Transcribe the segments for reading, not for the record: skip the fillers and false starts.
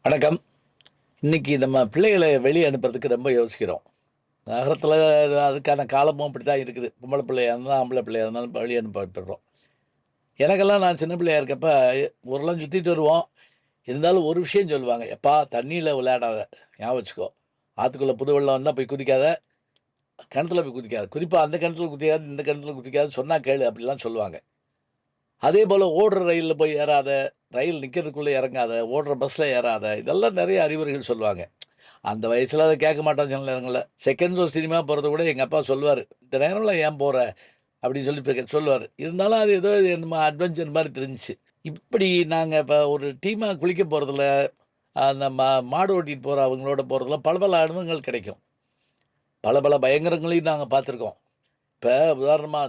வணக்கம். இன்னைக்கு நம்ம பிள்ளைகளை வெளியே அனுப்புறதுக்கு ரொம்ப யோசிக்கிறோம். நகரத்தில அதுக்கான காலமும் அப்படி தான் இருக்குது. பொம்பள பிள்ளையா இருந்தாலும், ஆம்பளை பிள்ளையா இருந்தாலும் வெளிய அனுப்பிடுறோம். எனக்கெல்லாம் நான் சின்ன பிள்ளையா இருக்கப்ப ஊரெல்லாம் சுத்திட்டு வருவோம். இருந்தாலும் ஒரு விஷயம் சொல்லுவாங்க, "எப்பா தண்ணீல விளையாடாத, ஞாபகம் வச்சுக்கோ. ஆத்துக்குள்ள புது வெள்ளம் வந்தா போய் குதிக்காத, கிணத்துல போய் குதிக்காத. குறிப்பா அந்த கிணத்துல குதிக்காத, இந்த கிணத்துல குதிக்காத சொன்னா கேளு." அப்படிலாம் சொல்லுவாங்க. அதேபோல ஓடுற ரயில்ல போய் ஏறாத, ரயில் நிக்கிறதுக்குள்ள இறங்காத, ஓடுற பஸ்ல ஏறாத, இதெல்லாம் நெறைய அறிவுரைகள் சொல்லுவாங்க. அந்த வயசுல அத கேட்க மாட்டோம் சில நேரங்கள்ல. செகண்ட் ஷோ சினிமா போறத கூட எங்க அப்பா சொல்லுவாரு. "இந்த நேரம்லாம் ஏன் போற?" அப்படின்னு சொல்லி சொல்லுவாரு. இருந்தாலும் அது ஏதோ என்னமோ அட்வென்ச்சர் மாரி தெரிஞ்சுச்சு. இப்படி நாங்க இப்ப ஒரு டீமா குளிக்க போறதுல, அந்த மாடு ஓட்டிட்டு போற அவங்களோட போறதுல பல பல அனுபவங்கள் கிடைக்கும். பல பல பயங்கரங்களையும் நாங்க பார்த்துருக்கோம். இப்ப உதாரணமா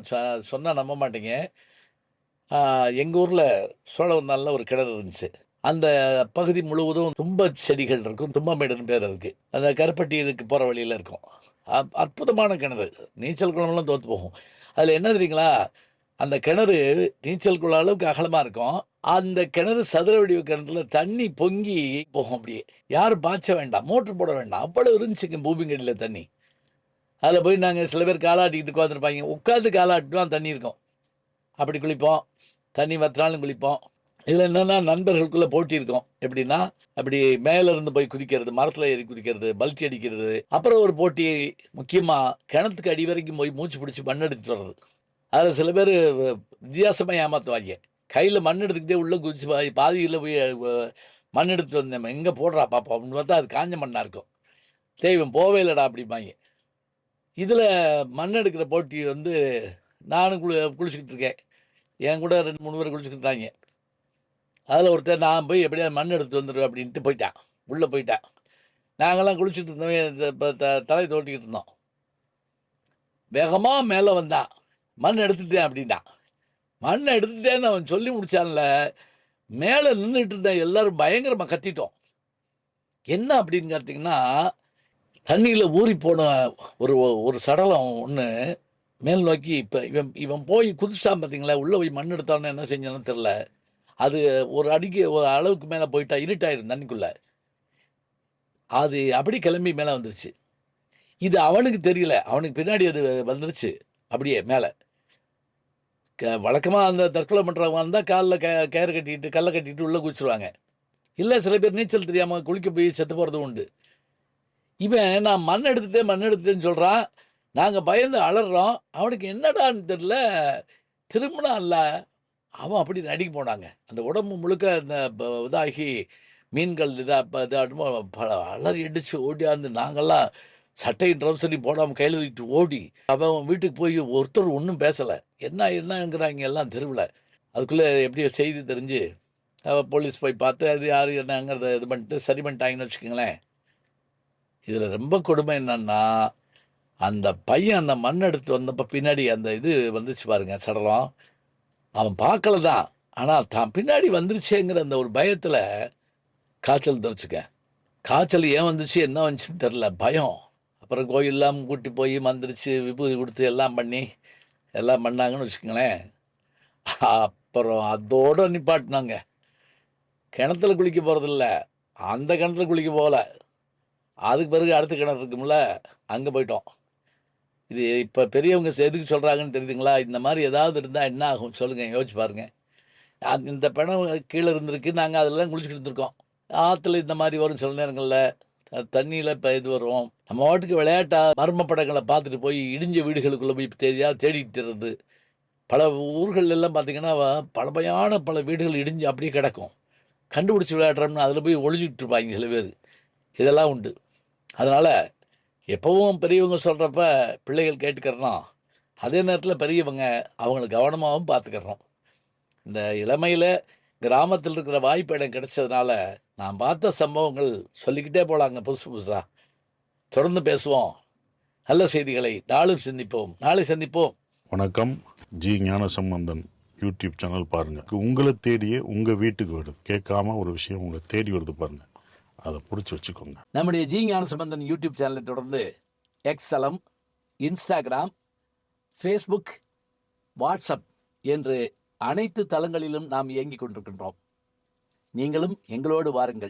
சொன்னா நம்ப மாட்டீங்க. ஆ எங்க ஊர்ல சோழவந்தான்ல ஒரு கிணறு இருந்துச்சு. அந்த பகுதி முழுவதும் தும்ப செடிகள் இருக்கும். தும்பமேடுன்னு பேர் அதுக்கு. அந்த கருப்பட்டி இதுக்கு போற வழியில இருக்கும். அற்புதமான கிணறு. நீச்சல் குளம்லாம் தோத்து போகும். அதில என்ன தெரியுங்களா? அந்த கிணறு நீச்சல் குளம் அளவுக்கு அகலமா இருக்கும். அந்த கிணறு சதுர வடிவ கிணத்துல தண்ணி பொங்கி போகும் அப்படியே. யாரும் பாய்ச்ச வேண்டாம். மோட்டர் போட வேண்டாம். அவ்வளவு இருந்துச்சுங்க பூமிக்கு அடியில தண்ணி. அதில போய் நாங்க சில பேர் காலாட்டிக்கிட்டு உட்காந்துருப்பாய்ங்க. உட்காந்து காலாட்டினா தண்ணி இருக்கும். அப்படி குளிப்போம். தண்ணி வத்துனாலும் குளிப்போம். இதில என்னன்னா நண்பர்களுக்குள்ள போட்டி இருக்கும். எப்படின்னா, அப்படி மேல இருந்து போய் குதிக்கிறது, மரத்தில ஏறி குதிக்கிறது, பல்டி அடிக்கிறது. அப்புறம் ஒரு போட்டி முக்கியமா கிணத்துக்கு அடி வரைக்கும் போய் மூச்சு பிடிச்சு மண் எடுத்துட்டு வர்றது. அதில சில பேரு வித்தியாசமா ஏமாத்துவாய்ங்க. கையில மண் எடுத்துக்கிட்டே உள்ள குதிச்சு பாதியில போய் மண் எடுத்துட்டு வந்தேன். எங்க போடுறா பாப்போம் அப்படின்னு பார்த்தா அது காஞ்ச மண்ணா இருக்கும். டேய் இவன் போவே இல்லடா அப்படிம்பாய்ங்க. இதில மண் எடுக்கிற போட்டி வந்து நானும் குளிச்சுக்கிட்டு இருக்கேன். என் கூட 2, 3 பேர் குளிச்சுக்கிட்டு இருந்தாய்ங்க. அதில ஒருத்தன் நான் போய் எப்படியாவது மண் எடுத்துட்டு வந்துருவேன் அப்படின்ட்டு போயிட்டான். உள்ள போயிட்டான். நாங்கலாம் குளிச்சுட்டு இருந்தோம். இப்ப தலைய தோட்டிக்கிட்டு இருந்தோம். வேகமா மேல வந்தான். மண் எடுத்துட்டேன் அப்படின்னான். மண்ண எடுத்துட்டேன்னு அவன் சொல்லி முடிச்சான்ல, மேல நின்னுட்டு இருந்த எல்லாரும் பயங்கரமா கத்திட்டோம். என்ன அப்படின்னு பார்த்தீங்கன்னா, தண்ணீல ஊறிப்போன ஒரு ஒரு சடலம் ஒண்ணு மேல் நோக்கி இப்ப இவன் இவன் போய் குதிச்சுட்டான் பார்த்தீங்களா, உள்ள போய் மண் எடுத்தான்னு என்ன செஞ்சான்னு தெரியல. அது ஒரு அடிக்கு ஒரு அளவுக்கு மேல போயிட்டா இருட்டாயிரும் தண்ணிக்குள்ள. அது அப்படி கிளம்பி மேல வந்துருச்சு. இது அவனுக்கு தெரியல. அவனுக்கு பின்னாடி அது வந்துருச்சு. அப்படியே மேல. வழக்கமா அந்த தற்கொலை பண்றவங்க வந்தா கால்ல கயிறு கட்டிட்டு, கல்ல கட்டிட்டு உள்ள குதிச்சுருவாங்க. இல்ல சில பேர் நீச்சல் தெரியாம குளிக்க போய் செத்து போறதும் உண்டு. இவன் நான் மண் எடுத்துட்டேன், மண் எடுத்துட்டேன்னு சொல்றான். நாங்க பயந்து அலறுறோம். அவனுக்கு என்னடான்னு தெரியல. திரும்புனான்ல, அவன் அப்படி நடுங்கி போனாங்க. அந்த உடம்பு முழுக்க இந்த இதாகி மீன்கள் இதாடுமோ அலறி அடிச்சு ஓடியாந்து நாங்கலாம் சட்டையும் ட்ரவுசரையும் போடாம கையில தூக்கிட்டு ஓடி, அவன் வீட்டுக்கு போய் ஒருத்தர் ஒண்ணும் பேசல. என்னங்கிறாய்ங்க எல்லாம் தெருவுல. அதுக்குள்ள எப்படியோ செய்தி தெரிஞ்சு, போலீஸ் போய் பார்த்து அது யாரு என்னங்கிறத இது பண்ணிட்டு சரி பண்ணிட்டாங்கன்னு வச்சுக்கங்களேன். இதில ரொம்ப கொடுமை என்னன்னா, அந்த பையன் அந்த மண் எடுத்துட்டு வந்தப்ப பின்னாடி அந்த இது வந்துச்சு பாருங்க சடலம். அவன் பார்க்கல தான். ஆனா தான் பின்னாடி வந்துருச்சேங்கிற அந்த ஒரு பயத்தில காய்ச்சல் வந்துருச்சுங்க. காய்ச்சல் ஏன் வந்துச்சு, என்ன வந்துச்சுன்னு தெரியல. பயம். அப்புறம் கோயில்லாம் கூட்டி போய் மந்திரிச்சு, விபூதி குடுத்து எல்லாம் பண்ணி, எல்லாம் பண்ணாங்கன்னு வச்சுக்கங்களேன். அப்புறம் அதோட நிப்பாட்டுனாங்க. கிணத்துல குளிக்க போறதில்ல. அந்த கிணத்துல குளிக்க போகல. அதுக்கு பிறகு அடுத்த கிணறு இருக்கும்ல, அங்க போயிட்டோம். இது இப்ப பெரியவங்க எதுக்கு சொல்றாங்கன்னு தெரியுதுங்களா? இந்த மாரி ஏதாவது இருந்தா என்ன ஆகும்? சொல்லுங்க, யோசிச்சு பாருங்க. இந்த பிணம் கீழ இருந்திருக்கு. நாங்க அதுல குளிச்சுக்கிட்டு இருந்திருக்கோம். ஆத்துல இந்த மாரி வரும் சில நேரங்கள்ல. தண்ணீல இப்ப இது வரும். நம்ம பாட்டுக்கு விளையாட்டா மர்ம படங்கள பார்த்துட்டு போய் இடிஞ்ச வீடுகளுக்குள்ள போய் தேடிட்டு திரிறது. பல ஊர்கள் எல்லாம் பார்த்தீங்கன்னா, பழமையான பல வீடுகள் இடிஞ்சு அப்படியே கிடக்கும். கண்டுபிடிச்சு விளையாடுறோம்னு அதில போய் ஒளிஞ்சுட்டு இருப்பாய்ங்க சில பேரு. இதெல்லாம் உண்டு. அதனால எப்பவும் பெரியவங்க சொல்றப்ப பிள்ளைகள் கேட்டுக்கிறணும். அதே நேரத்தில பெரியவங்க அவங்கள கவனமாவும் பார்த்துக்கிறணும். இந்த இளமையில கிராமத்தில இருக்கிற வாய்ப்பு எனக்கு கிடைச்சதுனால, நான் பார்த்த சம்பவங்கள் சொல்லிக்கிட்டே போலாங்க புதுசு புதுசா. தொடர்ந்து பேசுவோம். நல்ல செய்திகளை நாளும் சிந்திப்போம். நாளை சந்திப்போம். வணக்கம். ஜி ஞானசம்பந்தன் யூடியூப் சேனல் பாருங்க. உங்களை தேடியே உங்க வீட்டுக்கு வருது. கேட்காம ஒரு விஷயம் உங்களை தேடி வருது பாருங்க. அதை பிடிச்சி வச்சுக்கோங்க. நம்முடைய ஜி ஞானசம்பந்தன் யூடியூப் சேனலை தொடர்ந்து எக்ஸலம், இன்ஸ்டாகிராம், ஃபேஸ்புக், வாட்ஸ்அப் என்று அனைத்து தளங்களிலும் நாம் இயங்கிக் கொண்டிருக்கின்றோம். நீங்களும் எங்களோடு வாருங்கள்.